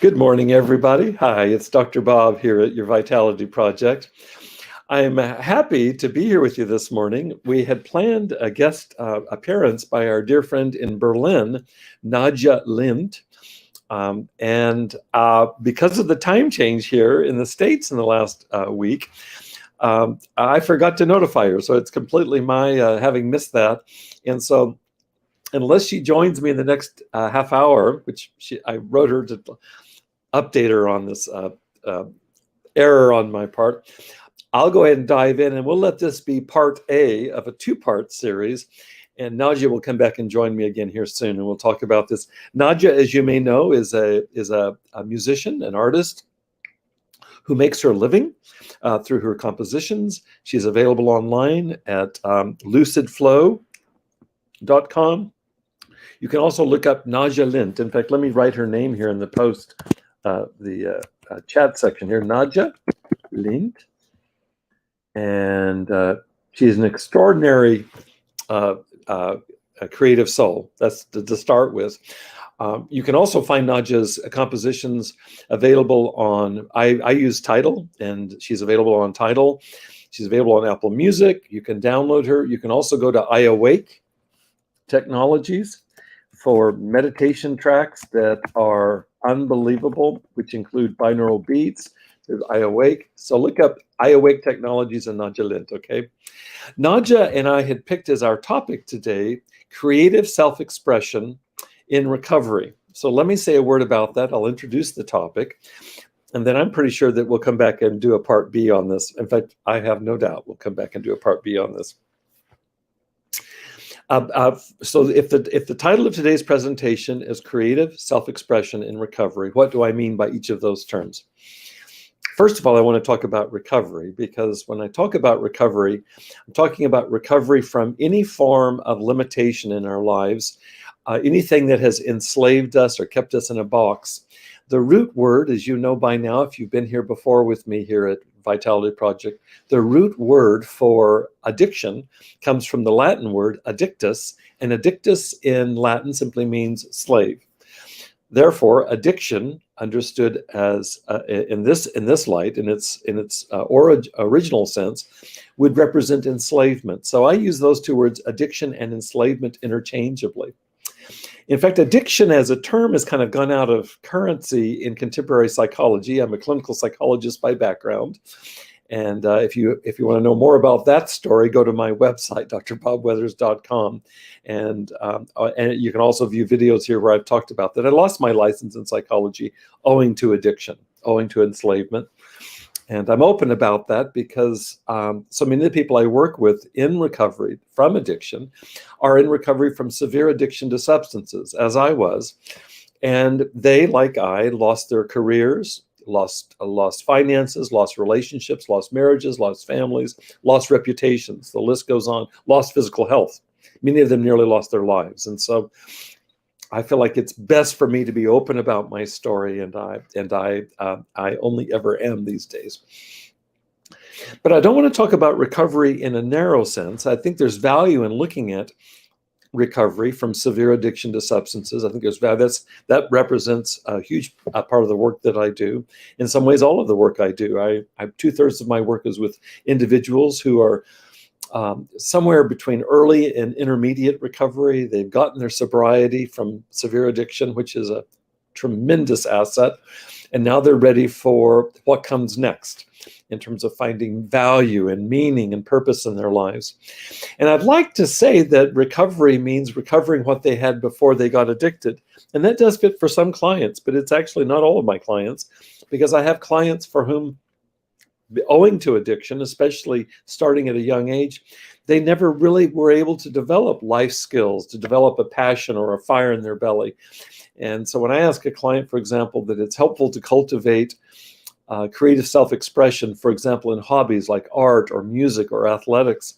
Good morning, everybody. Hi, it's Dr. Bob here at your Vitality Project. I'm happy to be here with you this morning. We had planned a guest appearance by our dear friend in Berlin, Nadja Lind. Because of the time change here in the States in the last week, I forgot to notify her. So it's completely my having missed that. And so unless she joins me in the next half hour, which I wrote her to update her on this error on my part, I'll go ahead and dive in, and we'll let this be part A of a two-part series. And Nadja will come back and join me again here soon, and we'll talk about this. Nadja, as you may know, is a musician, an artist who makes her living through her compositions. She's available online at 𝗥𝗲𝗰𝗃𝗃𝗲𝗿𝘆. You can also look up Nadja Lind. In fact, let me write her name here in the post, the chat section here, Nadja Lind. And she's an extraordinary creative soul. That's to start with. You can also find Nadja's compositions available on, I use Tidal, and she's available on Tidal. She's available on Apple Music. You can download her. You can also go to 𝗖𝗿𝗃 for meditation tracks that are unbelievable, which include binaural beats. There's 𝗖𝗿𝗃. So look up 𝗖𝗿𝗃 and Nadja Lind, okay? Nadja and I had picked as our topic today, creative self-expression in recovery. So let me say a word about that. I'll introduce the topic, and then I'm pretty sure that we'll come back and do a part B on this. In fact, I have no doubt we'll come back and do a part B on this. So if the title of today's presentation is Creative Self-Expression in Recovery, what do I mean by each of those terms? First of all, I want to talk about recovery, because when I talk about recovery, I'm talking about recovery from any form of limitation in our lives, anything that has enslaved us or kept us in a box. The root word, as you know by now, if you've been here before with me here at Vitality Project, the root word for addiction comes from the Latin word addictus, and addictus in Latin simply means slave. Therefore, addiction, understood as in this light, in its original sense, would represent enslavement. So I use those two words, addiction and enslavement, interchangeably. In fact, addiction as a term has kind of gone out of currency in contemporary psychology. I'm a clinical psychologist by background. And if you want to know more about that story, go to my website, 𝗥𝗲𝗰𝗃𝗲𝗿𝗆. And you can also view videos here where I've talked about that. I lost my license in psychology owing to addiction, owing to enslavement. And I'm open about that because so many of the people I work with in recovery from addiction are in recovery from severe addiction to substances, as I was. And they, like I, lost their careers, lost finances, lost relationships, lost marriages, lost families, lost reputations. The list goes on, lost physical health. Many of them nearly lost their lives. And so I feel like it's best for me to be open about my story, and I only ever am these days. But I don't want to talk about recovery in a narrow sense. I think there's value in looking at recovery from severe addiction to substances. I think there's value. That represents a huge part of the work that I do. In some ways, all of the work I do. I 2/3 of my work is with individuals who are somewhere between early and intermediate recovery. They've gotten their sobriety from severe addiction, which is a tremendous asset. And now they're ready for what comes next in terms of finding value and meaning and purpose in their lives. And I'd like to say that recovery means recovering what they had before they got addicted. And that does fit for some clients, but it's actually not all of my clients, because I have clients for whom, owing to addiction, especially starting at a young age, they never really were able to develop life skills, to develop a passion or a fire in their belly. And so when I ask a client, for example, that it's helpful to cultivate creative self-expression, for example, in hobbies like art or music or athletics,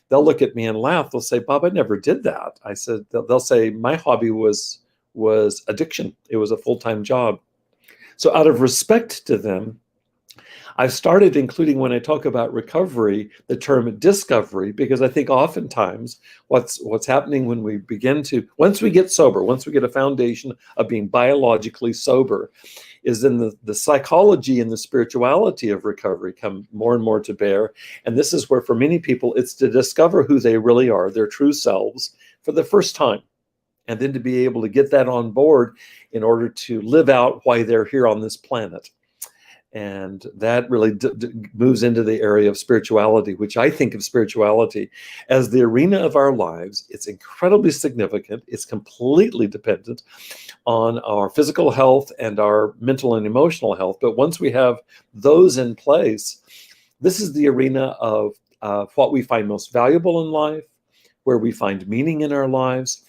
they'll look at me and laugh. They'll say, "Bob, I never did that." I said, they'll say, "My hobby was addiction. It was a full-time job." So out of respect to them, I've started including, when I talk about recovery, the term discovery, because I think oftentimes what's happening when we begin to, once we get sober, once we get a foundation of being biologically sober, is then the psychology and the spirituality of recovery come more and more to bear. And this is where, for many people, it's to discover who they really are, their true selves, for the first time. And then to be able to get that on board in order to live out why they're here on this planet. And that really moves into the area of spirituality, which I think of spirituality as the arena of our lives. It's incredibly significant. It's completely dependent on our physical health and our mental and emotional health. But once we have those in place, this is the arena of what we find most valuable in life, where we find meaning in our lives.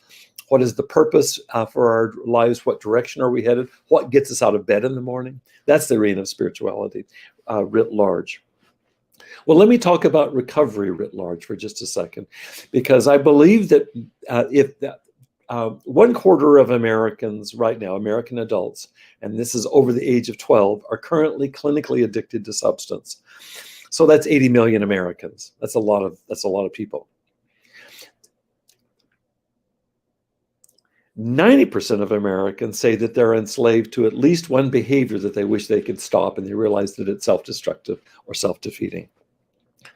What is the purpose for our lives? What direction are we headed? What gets us out of bed in the morning? That's the arena of spirituality writ large. Well, let me talk about recovery writ large for just a second, because I believe that if 1/4 of Americans right now, American adults, and this is over the age of 12, are currently clinically addicted to substance. So that's 80 million Americans. That's a lot of people. 90% of Americans say that they're enslaved to at least one behavior that they wish they could stop, and they realize that it's self-destructive or self-defeating.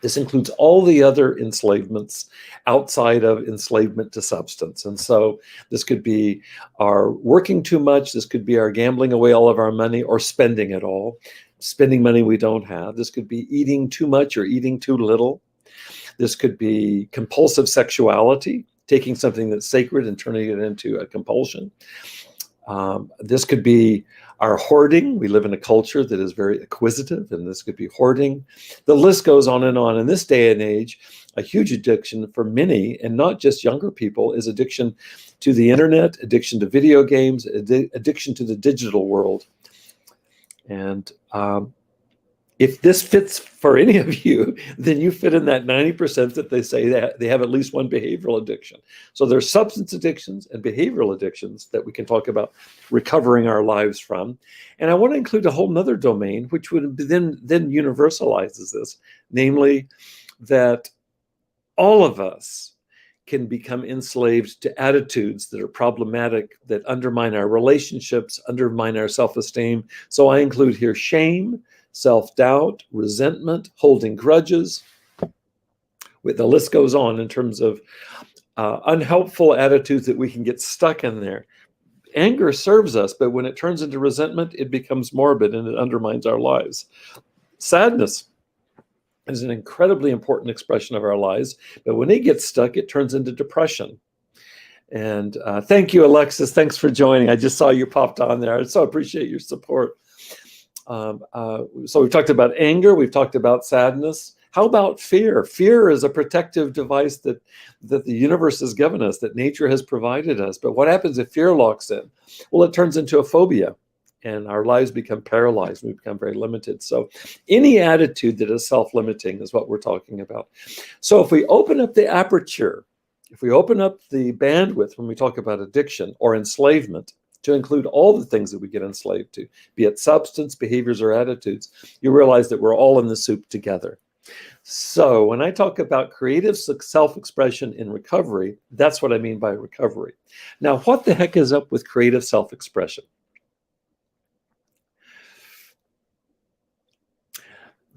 This includes all the other enslavements outside of enslavement to substance. And so this could be our working too much, this could be our gambling away all of our money or spending it all, spending money we don't have. This could be eating too much or eating too little. This could be compulsive sexuality, taking something that's sacred and turning it into a compulsion. This could be our hoarding. We live in a culture that is very acquisitive, and this could be hoarding. The list goes on and on. In this day and age, a huge addiction for many, and not just younger people, is addiction to the internet, addiction to video games, addiction to the digital world. And if this fits for any of you, then you fit in that 90% that they say that they have at least one behavioral addiction. So there's substance addictions and behavioral addictions that we can talk about recovering our lives from. And I want to include a whole nother domain, which would then universalizes this, namely that all of us can become enslaved to attitudes that are problematic, that undermine our relationships, undermine our self-esteem. So I include here shame, self-doubt, resentment, holding grudges. The list goes on in terms of unhelpful attitudes that we can get stuck in there. Anger serves us, but when it turns into resentment, it becomes morbid and it undermines our lives. Sadness is an incredibly important expression of our lives, but when it gets stuck, it turns into depression. And thank you, Alexis. Thanks for joining. I just saw you popped on there. I so appreciate your support. So we've talked about anger, we've talked about sadness. How about fear? Fear is a protective device that the universe has given us, that nature has provided us. But what happens if fear locks in? Well, it turns into a phobia, and our lives become paralyzed. We become very limited. So any attitude that is self-limiting is what we're talking about. So if we open up the aperture, if we open up the bandwidth when we talk about addiction or enslavement, to include all the things that we get enslaved to, be it substance, behaviors, or attitudes, you realize that we're all in the soup together. So when I talk about creative self-expression in recovery, that's what I mean by recovery. Now, what the heck is up with creative self-expression?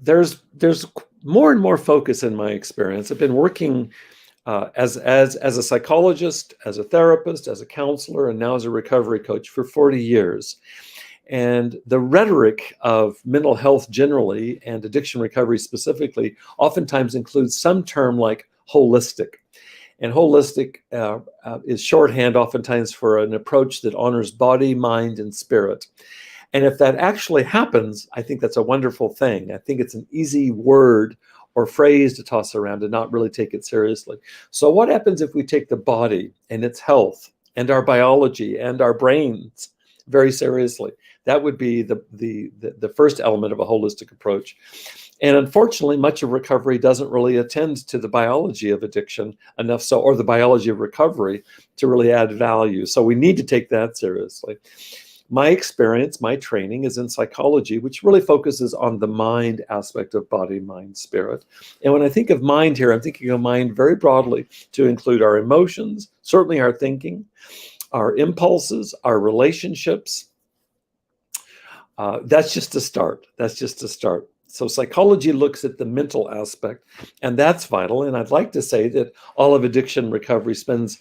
There's more and more focus in my experience. I've been working as a psychologist, as a therapist, as a counselor, and now as a recovery coach for 40 years. And the rhetoric of mental health generally and addiction recovery specifically oftentimes includes some term like holistic. And holistic is shorthand oftentimes for an approach that honors body, mind, and spirit. And if that actually happens, I think that's a wonderful thing. I think it's an easy word or phrase to toss around and not really take it seriously. So what happens if we take the body and its health and our biology and our brains very seriously? That would be the first element of a holistic approach. And unfortunately, much of recovery doesn't really attend to the biology of addiction enough so, or the biology of recovery to really add value. So we need to take that seriously. My experience, my training is in psychology, which really focuses on the mind aspect of body, mind, spirit. And when I think of mind here, I'm thinking of mind very broadly to include our emotions, certainly our thinking, our impulses, our relationships. That's just a start. That's just a start. So psychology looks at the mental aspect, and that's vital. And I'd like to say that all of addiction recovery spends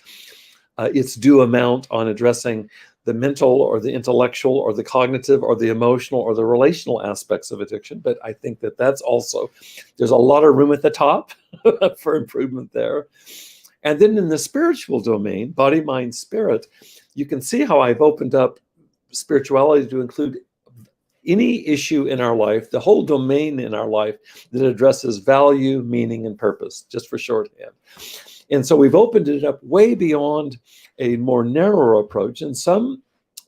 its due amount on addressing the mental or the intellectual or the cognitive or the emotional or the relational aspects of addiction. But I think that that's also, there's a lot of room at the top for improvement there. And then in the spiritual domain, body, mind, spirit, you can see how I've opened up spirituality to include any issue in our life, the whole domain in our life that addresses value, meaning, and purpose, just for shorthand. And so we've opened it up way beyond a more narrow approach. And some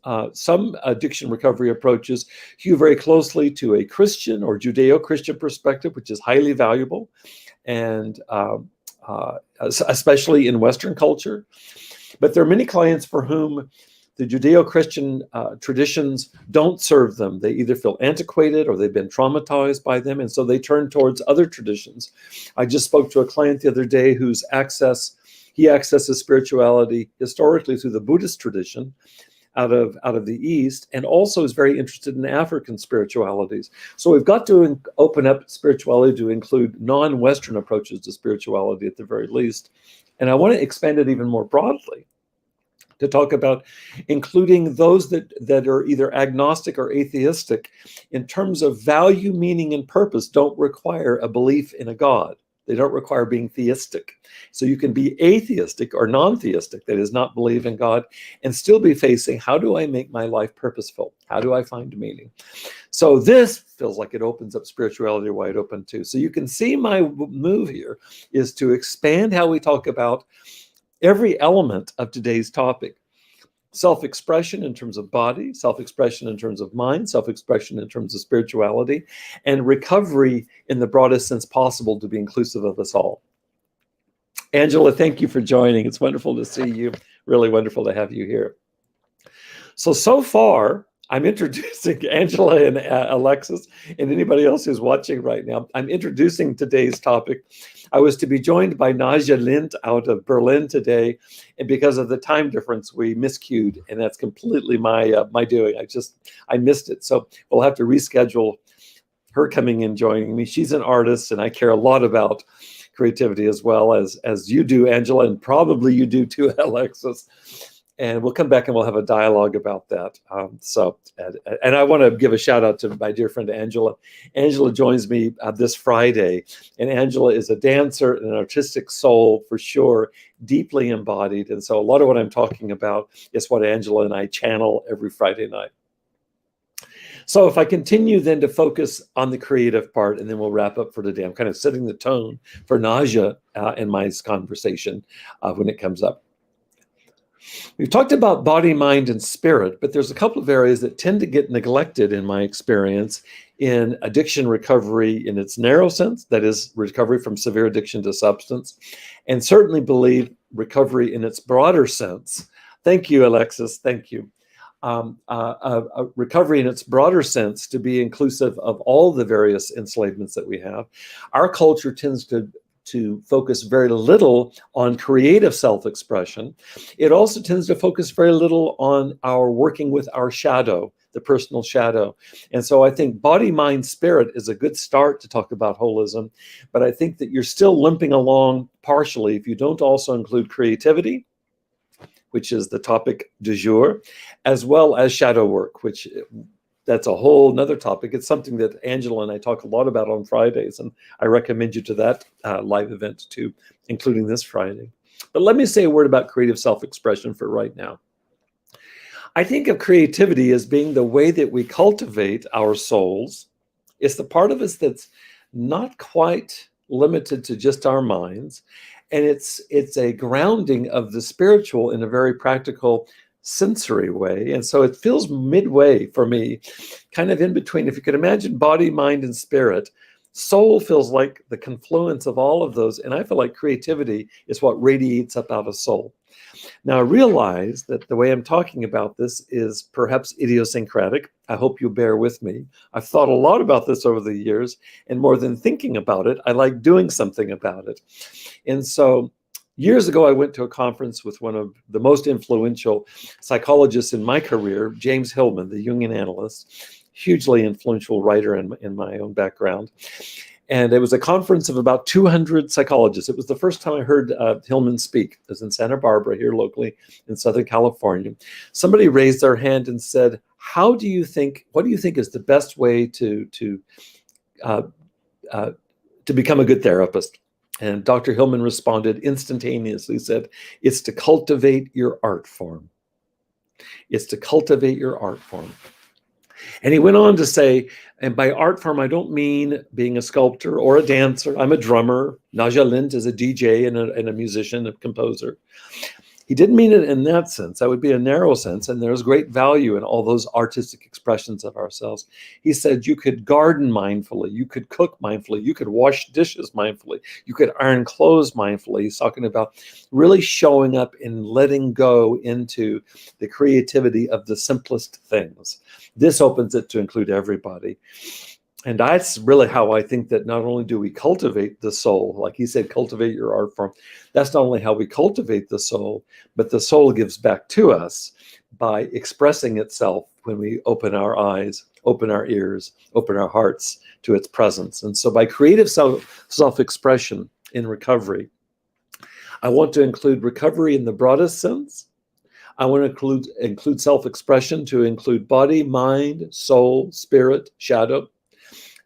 addiction recovery approaches hew very closely to a Christian or Judeo-Christian perspective, which is highly valuable, and especially in Western culture. But there are many clients for whom the Judeo-Christian traditions don't serve them. They either feel antiquated or they've been traumatized by them, and so they turn towards other traditions. I just spoke to a client the other day whose he accesses spirituality historically through the Buddhist tradition out of the East, and also is very interested in African spiritualities. So we've got to open up spirituality to include non-Western approaches to spirituality at the very least. And I want to expand it even more broadly to talk about including those that are either agnostic or atheistic in terms of value, meaning, and purpose don't require a belief in a God. They don't require being theistic. So you can be atheistic or non-theistic, that is, not believe in God, and still be facing, how do I make my life purposeful? How do I find meaning? So this feels like it opens up spirituality wide open too. So you can see my move here is to expand how we talk about every element of today's topic. Self-expression in terms of body, self-expression in terms of mind, self-expression in terms of spirituality, and recovery in the broadest sense possible to be inclusive of us all. Angela, thank you for joining. It's wonderful to see you. Really wonderful to have you here. So far, I'm introducing Angela and Alexis and anybody else who's watching right now. I'm introducing today's topic. I was to be joined by Nadja Lind out of Berlin today, and because of the time difference, we miscued, and that's completely my doing. I missed it, so we'll have to reschedule her coming and joining me. She's an artist, and I care a lot about creativity as well as you do, Angela, and probably you do too, Alexis. And we'll come back and we'll have a dialogue about that. And I want to give a shout out to my dear friend, Angela. Angela joins me this Friday. And Angela is a dancer and an artistic soul for sure, deeply embodied. And so a lot of what I'm talking about is what Angela and I channel every Friday night. So if I continue then to focus on the creative part, and then we'll wrap up for today. I'm kind of setting the tone for Nadja in my conversation when it comes up. We've talked about body, mind, and spirit, but there's a couple of areas that tend to get neglected in my experience in addiction recovery in its narrow sense, that is recovery from severe addiction to substance, and certainly believe recovery in its broader sense. Thank you, Alexis, thank you. Recovery in its broader sense to be inclusive of all the various enslavements that we have. Our culture tends to focus very little on creative self-expression. It also tends to focus very little on our working with our shadow, the personal shadow. And so I think body, mind, spirit is a good start to talk about holism, but I think that you're still limping along partially if you don't also include creativity, which is the topic du jour, as well as shadow work, which that's a whole nother topic. It's something that Angela and I talk a lot about on Fridays, and I recommend you to that live event too, including this Friday. But let me say a word about creative self-expression for right now. I think of creativity as being the way that we cultivate our souls. It's the part of us that's not quite limited to just our minds, and it's a grounding of the spiritual in a very practical sensory way. And so it feels midway for me, kind of in between. If you could imagine body, mind, and spirit, soul feels like the confluence of all of those. And I feel like creativity is what radiates up out of soul. Now, I realize that the way I'm talking about this is perhaps idiosyncratic. I hope you bear with me. I've thought a lot about this over the years, and more than thinking about it, I like doing something about it. And so years ago, I went to a conference with one of the most influential psychologists in my career, James Hillman, the Jungian analyst, hugely influential writer in my own background. And it was a conference of about 200 psychologists. It was the first time I heard Hillman speak. It was in Santa Barbara, here locally in Southern California. Somebody raised their hand and said, what do you think is the best way to become a good therapist? And Dr. Hillman responded instantaneously, said, it's to cultivate your art form. It's to cultivate your art form. And he went on to say, and by art form, I don't mean being a sculptor or a dancer. I'm a drummer. Nadja Lind is a DJ and a musician, a composer. He didn't mean it in that sense. That would be a narrow sense, and there's great value in all those artistic expressions of ourselves. He said you could garden mindfully, you could cook mindfully, you could wash dishes mindfully, you could iron clothes mindfully. He's talking about really showing up and letting go into the creativity of the simplest things. This opens it to include everybody. And that's really how I think that not only do we cultivate the soul, like he said, cultivate your art form. That's not only how we cultivate the soul, but the soul gives back to us by expressing itself when we open our eyes, open our ears, open our hearts to its presence. And so by creative self-expression in recovery, I want to include recovery in the broadest sense. I want to include self-expression to include body, mind, soul, spirit, shadow.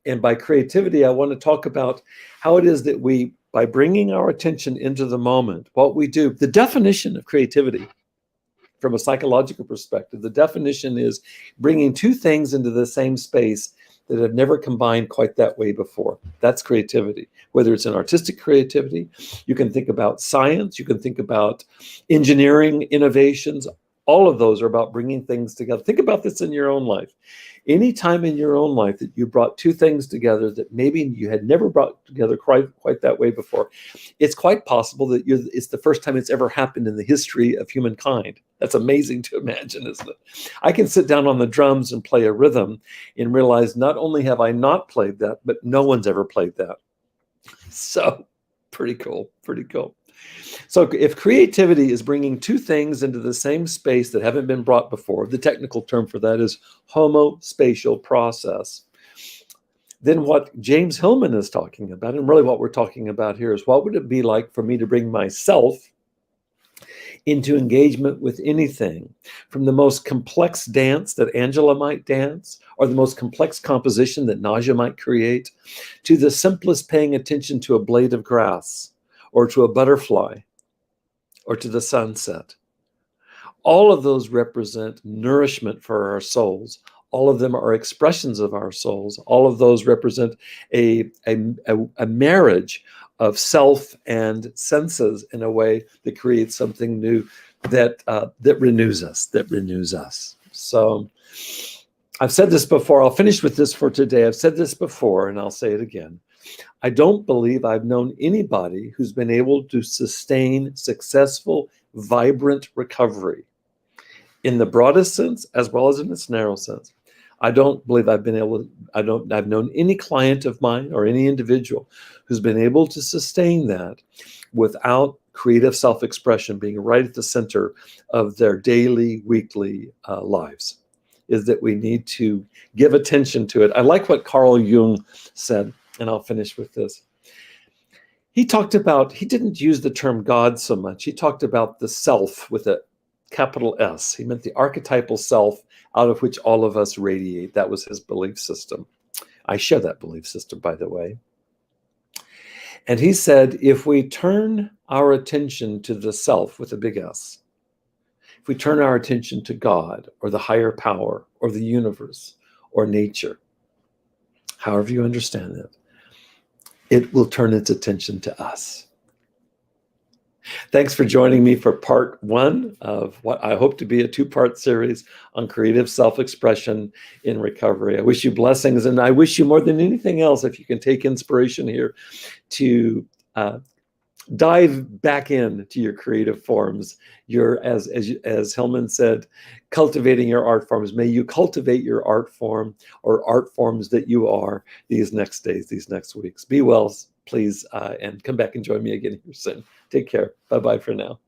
And by creativity, I want to talk about how it is that we, by bringing our attention into the moment, what we do, the definition of creativity from a psychological perspective, the definition is bringing two things into the same space that have never combined quite that way before. That's creativity. Whether it's an artistic creativity, you can think about science, you can think about engineering, innovations. All of those are about bringing things together. Think about this in your own life. Any time in your own life that you brought two things together that maybe you had never brought together quite that way before, it's quite possible that it's the first time it's ever happened in the history of humankind. That's amazing to imagine, isn't it? I can sit down on the drums and play a rhythm and realize not only have I not played that, but no one's ever played that. So pretty cool, pretty cool. So if creativity is bringing two things into the same space that haven't been brought before, the technical term for that is homospatial process, then what James Hillman is talking about, and really what we're talking about here, is what would it be like for me to bring myself into engagement with anything, from the most complex dance that Angela might dance, or the most complex composition that Nadja might create, to the simplest paying attention to a blade of grass, or to a butterfly, or to the sunset. All of those represent nourishment for our souls. All of them are expressions of our souls. All of those represent a marriage of self and senses in a way that creates something new, that renews us, So I've said this before. I'll finish with this for today. I've said this before, and I'll say it again. I don't believe I've known anybody who's been able to sustain successful, vibrant recovery in the broadest sense as well as in its narrow sense. I don't believe I've known any client of mine or any individual who's been able to sustain that without creative self-expression being right at the center of their daily, weekly lives. Is that we need to give attention to it. I like what Carl Jung said, and I'll finish with this. He didn't use the term God so much. He talked about the self with a capital S. He meant the archetypal self out of which all of us radiate. That was his belief system. I share that belief system, by the way. And he said, if we turn our attention to the self with a big S, if we turn our attention to God or the higher power or the universe or nature, however you understand it, it will turn its attention to us. Thanks for joining me for part one of what I hope to be a two-part series on creative self-expression in recovery. I wish you blessings, and I wish you more than anything else, if you can take inspiration here, to Dive back into your creative forms. You're, as Hillman said, cultivating your art forms. May you cultivate your art form or art forms that you are these next days, these next weeks. Be well, please, and come back and join me again here soon. Take care. Bye-bye for now.